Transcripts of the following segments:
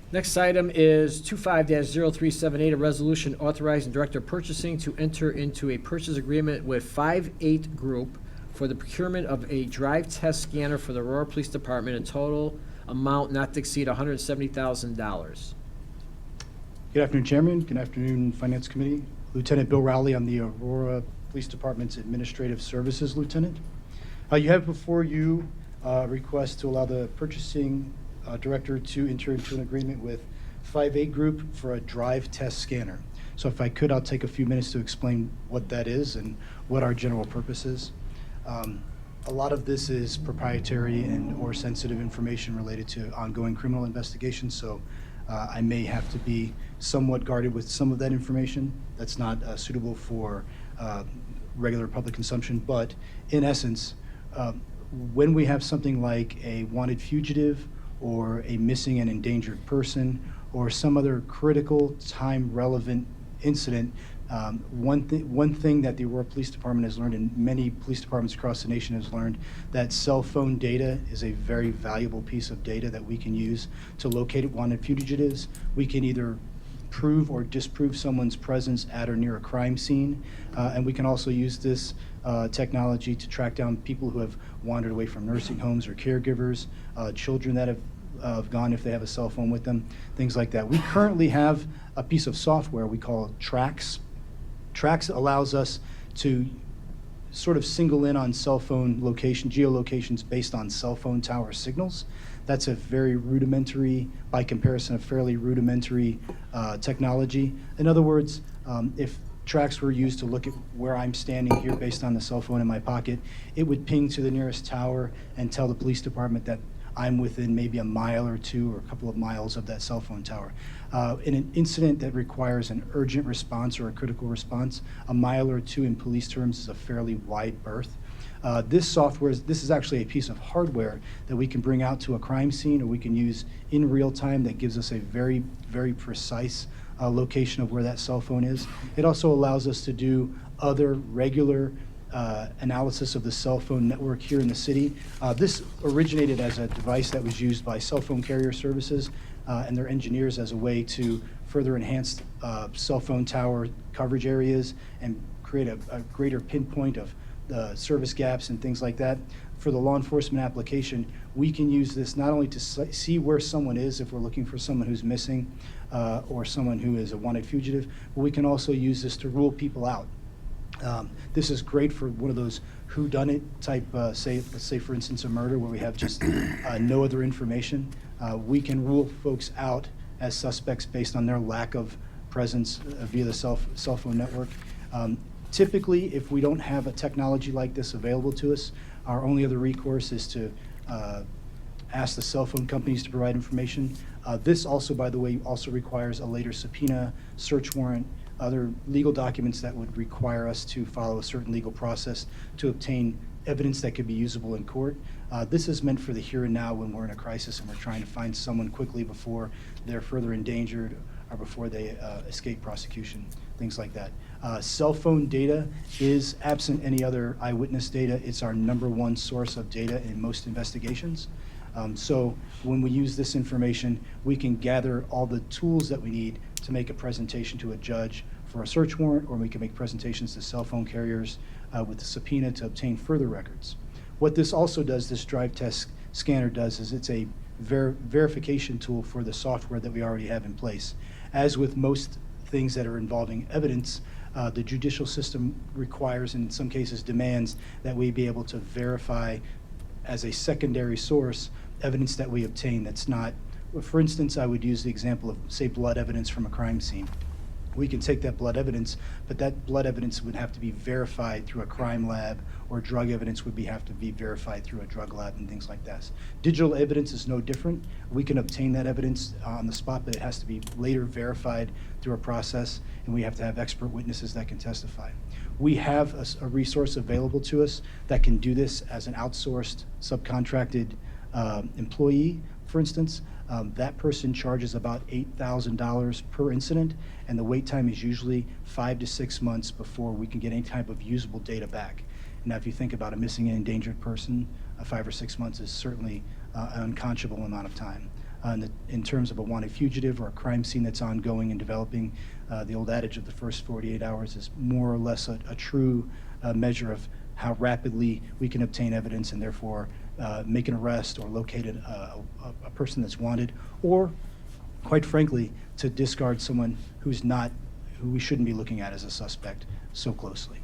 Next item is 25-0378, a resolution authorizing Director of Purchasing to enter into a purchase agreement with 5-8 Group for the procurement of a drive test scanner for the Aurora Police Department, a total amount not to exceed $170,000. Good afternoon, Chairman. Good afternoon, Finance Committee. Lieutenant Bill Rowley, I'm the Aurora Police Department's Administrative Services Lieutenant. You have before you a request to allow the Purchasing Director to enter into an agreement with 5-8 Group for a drive test scanner. So if I could, I'll take a few minutes to explain what that is and what our general purpose is. A lot of this is proprietary and or sensitive information related to ongoing criminal investigations, so I may have to be somewhat guarded with some of that information that's not suitable for regular public consumption. But in essence, when we have something like a wanted fugitive or a missing and endangered person or some other critical time relevant incident, one thing that the Aurora Police Department has learned, and many police departments across the nation has learned, that cell phone data is a very valuable piece of data that we can use to locate wanted fugitives. We can either prove or disprove someone's presence at or near a crime scene, and we can also use this technology to track down people who have wandered away from nursing homes or caregivers, children that have gone if they have a cell phone with them, things like that. We currently have a piece of software we call Trax. Trax allows us to sort of single in on cell phone location, geolocations based on cell phone tower signals. That's a very rudimentary, by comparison, a fairly rudimentary technology. In other words, if Trax were used to look at where I'm standing here based on the cell phone in my pocket, it would ping to the nearest tower and tell the police department that I'm within maybe a mile or two or a couple of miles of that cell phone tower. In an incident that requires an urgent response or a critical response, a mile or two in police terms is a fairly wide berth. This is actually a piece of hardware that we can bring out to a crime scene, or we can use in real time, that gives us a very, very precise location of where that cell phone is. It also allows us to do other regular analysis of the cell phone network here in the city. This originated as a device that was used by cell phone carrier services and their engineers as a way to further enhance cell phone tower coverage areas and create a greater pinpoint of the service gaps and things like that. For the law enforcement application, we can use this not only to see where someone is if we're looking for someone who's missing or someone who is a wanted fugitive, but we can also use this to rule people out. This is great for one of those whodunit type, let's say for instance a murder where we have just no other information. We can rule folks out as suspects based on their lack of presence via the cell phone network. Typically, if we don't have a technology like this available to us, our only other recourse is to ask the cell phone companies to provide information. This also, by the way, also requires a later subpoena, search warrant, other legal documents that would require us to follow a certain legal process to obtain evidence that could be usable in court. This is meant for the here and now when we're in a crisis and we're trying to find someone quickly before they're further endangered or before they escape prosecution, things like that. Cell phone data is, absent any other eyewitness data, it's our #1 source of data in most investigations. So when we use this information, we can gather all the tools that we need to make a presentation to a judge for a search warrant, or we can make presentations to cell phone carriers with a subpoena to obtain further records. What this also does, this drive test scanner does, is it's a verification tool for the software that we already have in place. As with most things that are involving evidence, the judicial system requires, and in some cases demands, that we be able to verify as a secondary source evidence that we obtain that's not, for instance, I would use the example of, say, blood evidence from a crime scene. We can take that blood evidence, but that blood evidence would have to be verified through a crime lab, or drug evidence would have to be verified through a drug lab and things like that. Digital evidence is no different. We can obtain that evidence on the spot, but it has to be later verified through a process, and we have to have expert witnesses that can testify. We have a resource available to us that can do this as an outsourced, subcontracted employee, for instance. That person charges about $8,000 per incident, and the wait time is usually 5 to 6 months before we can get any type of usable data back. And now if you think about a missing and endangered person, 5 or 6 months is certainly an unconscionable amount of time. in terms of a wanted fugitive or a crime scene that's ongoing and developing. The old adage of the first 48 hours is more or less a true measure of how rapidly we can obtain evidence and therefore make an arrest or locate a person that's wanted, or quite frankly, to discard someone who we shouldn't be looking at as a suspect so closely.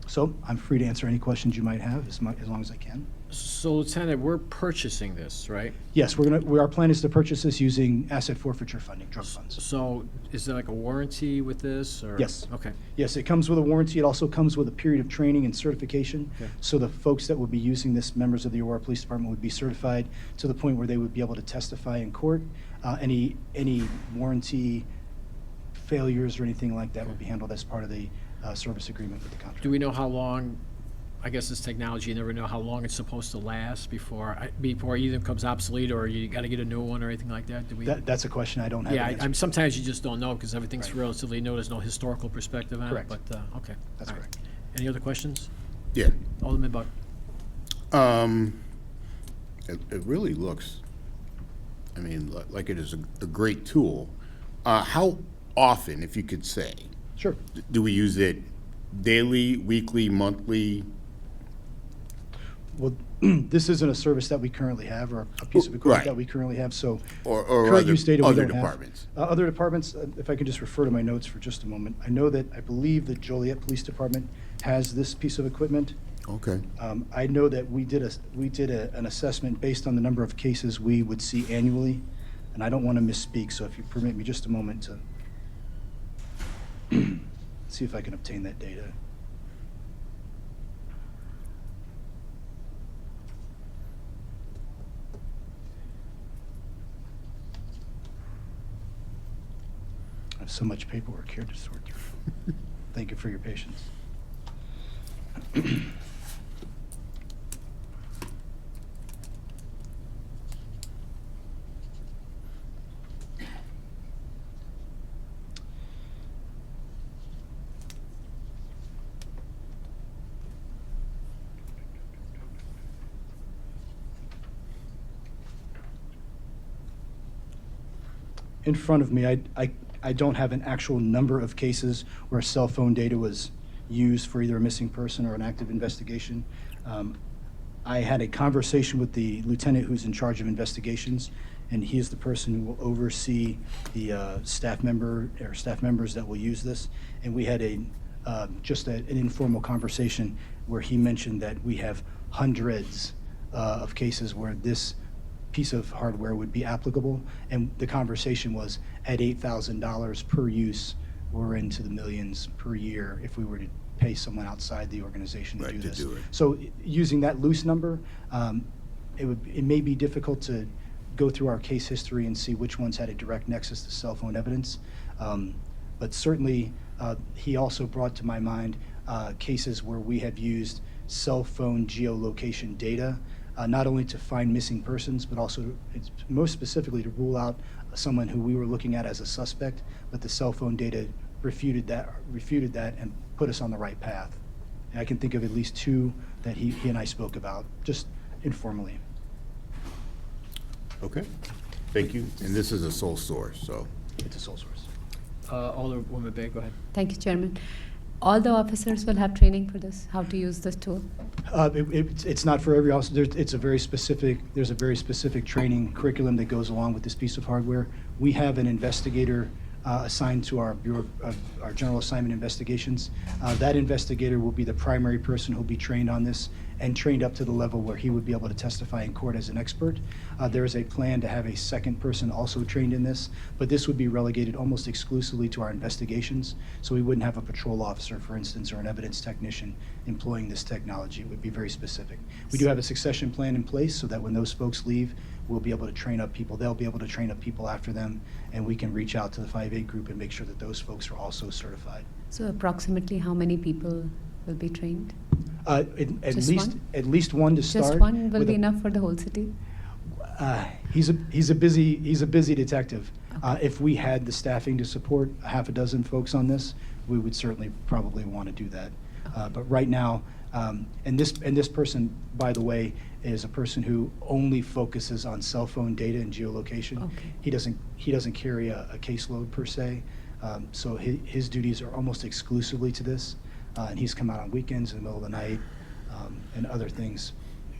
So I'm free to answer any questions you might have as long as I can. So Lieutenant, we're purchasing this, right? Yes, our plan is to purchase this using asset forfeiture funding, drug funds. So is there like a warranty with this, or? Yes. Okay. Yes, it comes with a warranty. It also comes with a period of training and certification. Okay. So the folks that would be using this, members of the Aurora Police Department, would be certified to the point where they would be able to testify in court. Any warranty failures or anything like that would be handled as part of the service agreement with the contract. Do we know how long, I guess this technology, you never know how long it's supposed to last before it either becomes obsolete or you got to get a new one or anything like that? Do we? That's a question I don't have. Yeah, an answer to. sometimes you just don't know because everything's Right. relatively new. There's no historical perspective on Correct. it. But okay, That's all right. correct. Any other questions? Yeah. Alderman Buck. It really looks, I mean, like it is a great tool. How often, if you could say, Sure. do we use it daily, weekly, monthly? Well, this isn't a service that we currently have or a piece of equipment Right. that we currently have, so Or current use data we other don't have. departments? Other departments, if I could just refer to my notes for just a moment. I believe the Joliet Police Department has this piece of equipment. Okay. I know that we did an assessment based on the number of cases we would see annually, and I don't want to misspeak, so if you permit me just a moment to see if I can obtain that data. I have so much paperwork here to sort through. Thank you for your patience. In front of me, I don't have an actual number of cases where cell phone data was used for either a missing person or an active investigation. I had a conversation with the lieutenant who's in charge of investigations, and he is the person who will oversee the staff members that will use this. And we had just an informal conversation where he mentioned that we have hundreds of cases where this piece of hardware would be applicable, and the conversation was at $8,000 per use, we're into the millions per year if we were to pay someone outside the organization to Right, do to this. do it. So using that loose number, it may be difficult to go through our case history and see which ones had a direct nexus to cell phone evidence. But certainly, he also brought to my mind cases where we have used cell phone geolocation data, not only to find missing persons, but also most specifically to rule out someone who we were looking at as a suspect, but the cell phone data refuted that and put us on the right path. And I can think of at least two that he and I spoke about, just informally. Okay. Thank you. And this is a sole source, so. It's a sole source. Alderwoman Bay, go ahead. Thank you, Chairman. All the officers will have training for this, how to use this tool? It's not for every officer. There's a very specific training curriculum that goes along with this piece of hardware. We have an investigator assigned to our Bureau of our General Assignment Investigations. That investigator will be the primary person who'll be trained on this and trained up to the level where he would be able to testify in court as an expert. There is a plan to have a second person also trained in this, but this would be relegated almost exclusively to our investigations. So we wouldn't have a patrol officer, for instance, or an evidence technician employing this technology. It would be very specific. We do have a succession plan in place so that when those folks leave, we'll be able to train up people. They'll be able to train up people after them, and we can reach out to the 5A group and make sure that those folks are also certified. So approximately how many people will be trained? At Just least one? at least one to start. Just one will with be a- enough for the whole city? He's a busy detective. Okay. If we had the staffing to support a half a dozen folks on this, we would certainly probably want to do that. But right now, and this person, by the way, is a person who only focuses on cell phone data and geolocation. Okay. He doesn't carry a caseload per se, so his duties are almost exclusively to this, and he's come out on weekends in the middle of the night and other things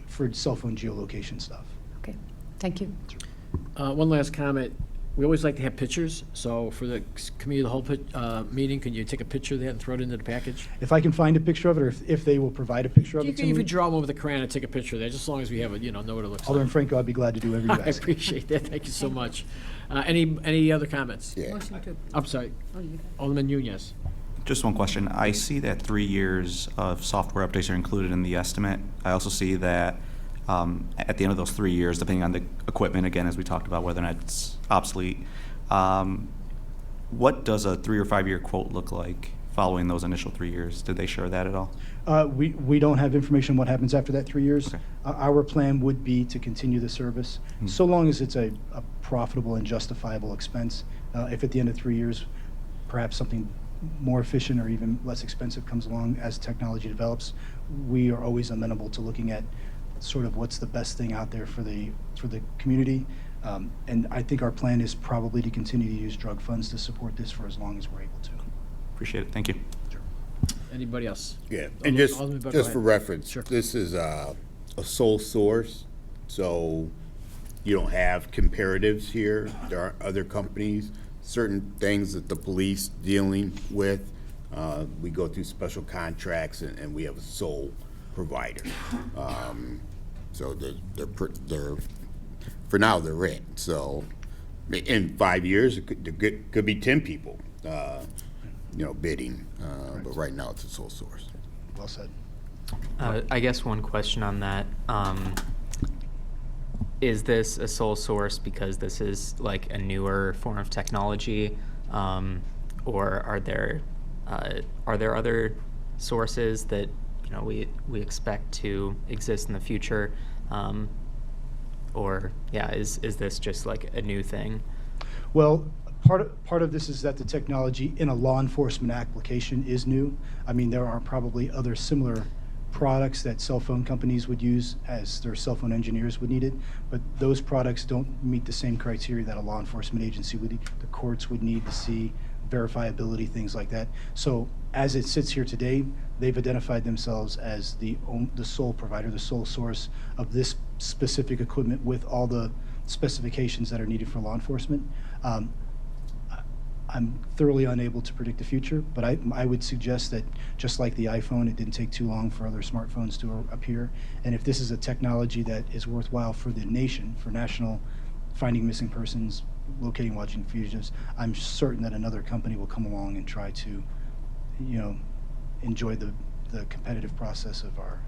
for cell phone geolocation stuff. Okay, thank you. One last comment. We always like to have pictures, so for the committee of the whole meeting, can you take a picture of that and throw it into the package? If I can find a picture of it, or if they will provide a picture of You it to can even me, draw one with a crayon and take a picture of that, just as long as we have it, know what it looks Alderman like. Franco, I'd be glad to do whatever you I ask. appreciate that. Thank you so much. Any other comments? Yeah. Motion to. I'm sorry. Oh, you got it. Alderman Nunez. Just one question. I see that 3 years of software updates are included in the estimate. I also see that at the end of those 3 years, depending on the equipment, again, as we talked about, whether or not it's obsolete, what does a 3 or 5 year quote look like following those initial 3 years? Did they share that at all? We don't have information on what happens after that 3 years. Okay. Our plan would be to continue the service, Hmm. so long as it's a profitable and justifiable expense. If at the end of 3 years, perhaps something more efficient or even less expensive comes along as technology develops, we are always amenable to looking at sort of what's the best thing out there for the community. And I think our plan is probably to continue to use drug funds to support this for as long as we're able to. Appreciate it. Thank you. Anybody else? Yeah, and just Alderman Bud, go for ahead. reference, Sure. this is a sole source, so you don't have comparatives here. There are other companies, certain things that the police dealing with. We go through special contracts and we have a sole provider. So they're for now they're it. So in 5 years, there could be 10 people, bidding. But right now it's a sole source. Well said. I guess one question on that. Is this a sole source because this is like a newer form of technology, or are there other sources that we expect to exist in the future, or is this just like a new thing? Well, part of this is that the technology in a law enforcement application is new. I mean, there are probably other similar products that cell phone companies would use as their cell phone engineers would need it, but those products don't meet the same criteria that a law enforcement agency would, the courts would need to see, verifiability, things like that. So as it sits here today, they've identified themselves as the sole provider, the sole source of this specific equipment with all the specifications that are needed for law enforcement. I'm thoroughly unable to predict the future, but I would suggest that just like the iPhone, it didn't take too long for other smartphones to appear. And if this is a technology that is worthwhile for the nation, for national finding missing persons, locating, watching fugitives, I'm certain that another company will come along and try to, enjoy the competitive process of our.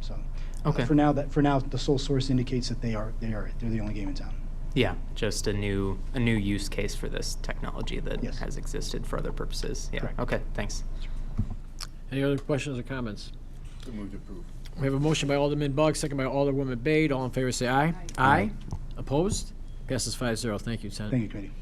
So, Okay. For now, the sole source indicates that they're the only game in town. Yeah, just a new use case for this technology that Yes. has existed for other purposes. Yeah. Correct. Okay. Thanks. Any other questions or comments? Move to approve. We have a motion by Alderman Bugg, second by Alderwoman Bade. All in favor say aye. Aye. Opposed? Passes 5-0. Thank you, Senator. Thank you, committee.